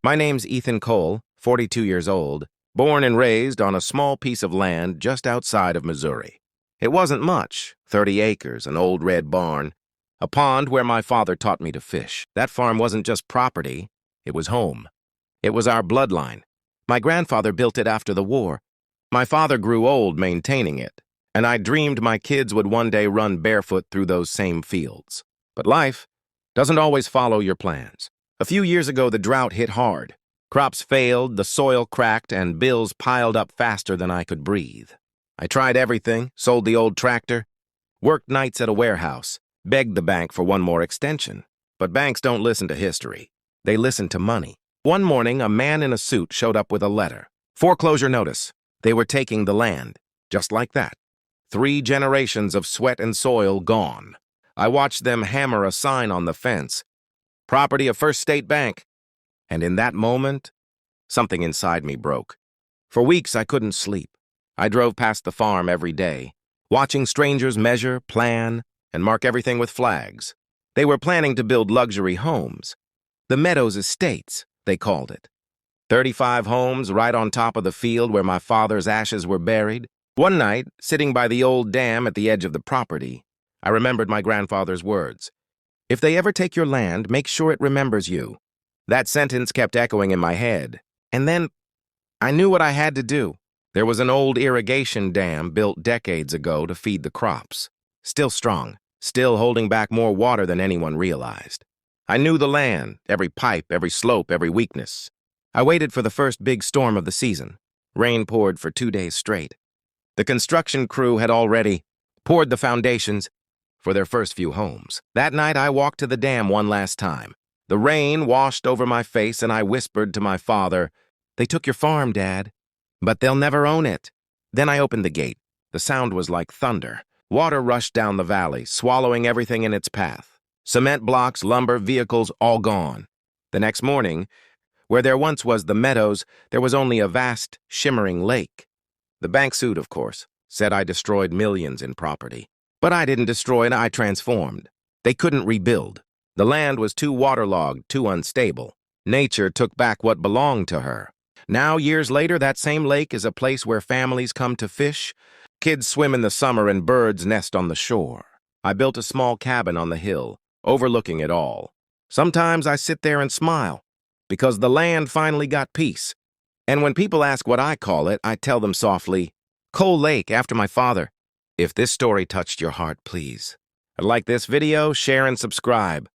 My name's Ethan Cole, 42 years old, born and raised on a small piece of land just outside of Missouri. It wasn't much, 30 acres, an old red barn, a pond where my father taught me to fish. That farm wasn't just property, it was home. It was our bloodline. My grandfather built it after the war. My father grew old maintaining it, and I dreamed my kids would one day run barefoot through those same fields. But life doesn't always follow your plans. A few years ago, the drought hit hard. Crops failed, the soil cracked, and bills piled up faster than I could breathe. I tried everything, sold the old tractor, worked nights at a warehouse, begged the bank for one more extension. But banks don't listen to history. They listen to money. One morning, a man in a suit showed up with a letter. Foreclosure notice. They were taking the land. Just like that. 3 generations of sweat and soil gone. I watched them hammer a sign on the fence. Property of First State Bank. And in that moment, something inside me broke. For weeks, I couldn't sleep. I drove past the farm every day, watching strangers measure, plan, and mark everything with flags. They were planning to build luxury homes. The Meadows Estates, they called it. 35 homes right on top of the field where my father's ashes were buried. One night, sitting by the old dam at the edge of the property, I remembered my grandfather's words. If they ever take your land, make sure it remembers you. That sentence kept echoing in my head. And then I knew what I had to do. There was an old irrigation dam built decades ago to feed the crops. Still strong, still holding back more water than anyone realized. I knew the land, every pipe, every slope, every weakness. I waited for the first big storm of the season. Rain poured for 2 days straight. The construction crew had already poured the foundations for their first few homes. That night, I walked to the dam one last time. The rain washed over my face, and I whispered to my father, "They took your farm, Dad, but they'll never own it." Then I opened the gate. The sound was like thunder. Water rushed down the valley, swallowing everything in its path. Cement blocks, lumber, vehicles, all gone. The next morning, where there once was the meadows, there was only a vast, shimmering lake. The bank sued, of course, said I destroyed millions in property. But I didn't destroy it, I transformed. They couldn't rebuild. The land was too waterlogged, too unstable. Nature took back what belonged to her. Now, years later, that same lake is a place where families come to fish. Kids swim in the summer and birds nest on the shore. I built a small cabin on the hill, overlooking it all. Sometimes I sit there and smile, because the land finally got peace. And when people ask what I call it, I tell them softly, Coal Lake, after my father. If this story touched your heart, please like this video, share, and subscribe.